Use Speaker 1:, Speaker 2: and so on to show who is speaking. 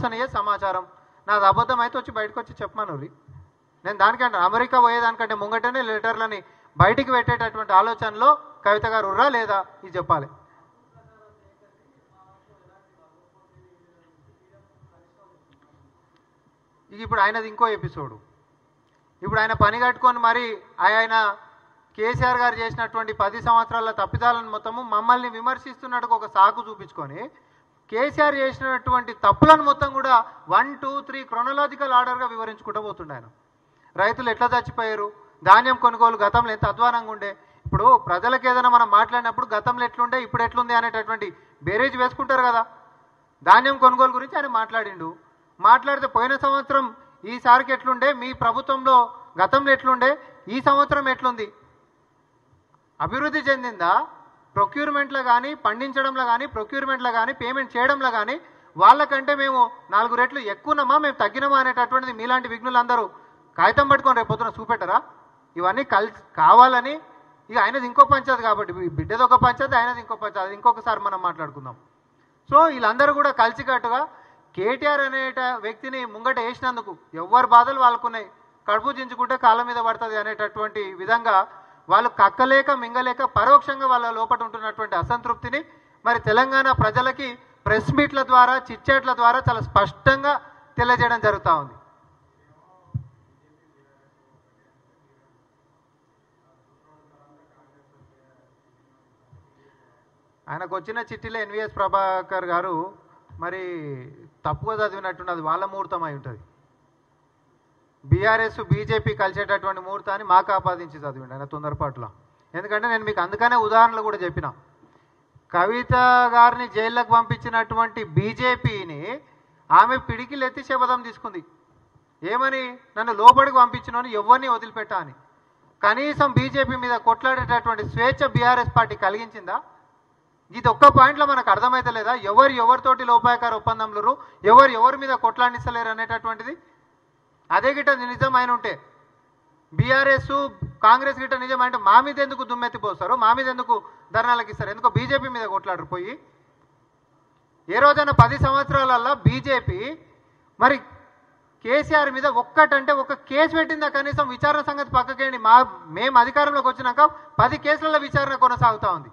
Speaker 1: విశ్వసనీయ సమాచారం. నాది అబద్ధం అయితే వచ్చి బయటకు వచ్చి చెప్పమను. నేను దానికంటే అమెరికా పోయేదానికంటే ముంగటనే లెటర్లని బయటికి పెట్టేటటువంటి ఆలోచనలో కవిత గారు ఉర్రా లేదా ఇది చెప్పాలి. ఇప్పుడు ఆయనది ఇంకో ఎపిసోడు. ఇప్పుడు ఆయన పని కట్టుకొని మరి ఆయన కేసీఆర్ గారు చేసినటువంటి 10 సంవత్సరాల తప్పిదాలను మొత్తము మమ్మల్ని విమర్శిస్తున్నట్టుగా ఒక సాకు చూపించుకొని కేసీఆర్ చేసినటువంటి తప్పులను మొత్తం కూడా 1, 2, 3 క్రొనలాజికల్ ఆర్డర్గా వివరించుకుంటూ పోతుండే ఆయన. రైతులు ఎట్లా చచ్చిపోయారు, ధాన్యం కొనుగోలు గతంలో ఎంత అధ్వానంగా ఉండే, ఇప్పుడు ప్రజలకు ఏదైనా మనం మాట్లాడినప్పుడు గతంలో ఎట్లుండే ఇప్పుడు ఎట్లుంది అనేటటువంటి బేరేజ్ వేసుకుంటారు కదా. ధాన్యం కొనుగోలు గురించి ఆయన మాట్లాడితే పోయిన సంవత్సరం ఈసారికి ఎట్లుండే, మీ ప్రభుత్వంలో గతంలో ఎట్లుండే, ఈ సంవత్సరం ఎట్లుంది, అభివృద్ధి చెందిందా, ప్రొక్యూర్మెంట్లో కానీ పండించడంలో కానీ ప్రొక్యూర్మెంట్లో కానీ పేమెంట్ చేయడంలో కానీ వాళ్ళకంటే మేము 4 రెట్లు ఎక్కువనమా మేము తగ్గినమా అనేటటువంటిది మీలాంటి విఘ్నులందరూ కాగితం పట్టుకొని రేపొద్దున చూపెట్టరా? ఇవన్నీ కావాలని ఇక ఆయనది ఇంకో పంచాయతీ కాబట్టి బిడ్డది ఒక పంచాయతీ ఆయనది ఇంకో పంచాయతీ, అది ఇంకొకసారి మనం మాట్లాడుకుందాం. సో వీళ్ళందరూ కూడా కలిసికట్టుగా కేటీఆర్ అనేట వ్యక్తిని ముంగట వేసినందుకు ఎవరి బాధలు వాళ్ళకున్నాయి, కడుపు చించుకుంటే కాళ్ళ మీద పడుతుంది అనేటటువంటి విధంగా వాళ్ళు కక్కలేక మింగలేక పరోక్షంగా వాళ్ళ లోపల ఉంటున్నటువంటి అసంతృప్తిని మరి తెలంగాణ ప్రజలకి ప్రెస్ మీట్ల ద్వారా చిట్చాట్ల ద్వారా చాలా స్పష్టంగా తెలియజేయడం జరుగుతూ ఉంది. ఆయనకు వచ్చిన చిట్టిలో ఎన్విఎస్ ప్రభాకర్ గారు మరి తప్పుగా చదివినట్టున్నది, వాళ్ళ ముహూర్తం అయి ఉంటుంది. బీఆర్ఎస్ బీజేపీ కలిసేటటువంటి ముహూర్తాన్ని మాకు ఆపాదించి చదివిండి ఆయన తొందరపాటులో. ఎందుకంటే నేను మీకు అందుకనే ఉదాహరణలు కూడా చెప్పిన, కవిత గారిని జైల్లోకి పంపించినటువంటి బీజేపీని ఆమె పిడికిలు ఎత్తి శపథం తీసుకుంది. ఏమని? నన్ను లోబడికి పంపించినోని ఎవరిని వదిలిపెట్టా అని. కనీసం బీజేపీ మీద కొట్లాడేటటువంటి స్వేచ్ఛ బీఆర్ఎస్ పార్టీ కలిగించిందా? ఇది ఒక్క పాయింట్లో మనకు అర్థమైతలేదా? ఎవరితోటి లోపాయకార ఒప్పందంలో ఎవరి మీద కొట్లాడిస్తలేరు అనేటటువంటిది. అదే గిట్ట నిజమైన ఉంటే బీఆర్ఎస్ కాంగ్రెస్ గిట్ట నిజమంటే మా మీద ఎందుకు దుమ్మెత్తిపోస్తారు, మా మీద ఎందుకు ధర్నాలకు ఇస్తారు, ఎందుకో బీజేపీ మీద కొట్లాడరు పోయి. ఏ రోజైనా 10 సంవత్సరాలల్లో బీజేపీ మరి కేసీఆర్ మీద ఒక్కటంటే ఒక కేసు పెట్టిందా? కనీసం విచారణ సంగతి పక్కకేయండి, మేము అధికారంలోకి వచ్చినాక 10 కేసులలో విచారణ కొనసాగుతూ ఉంది.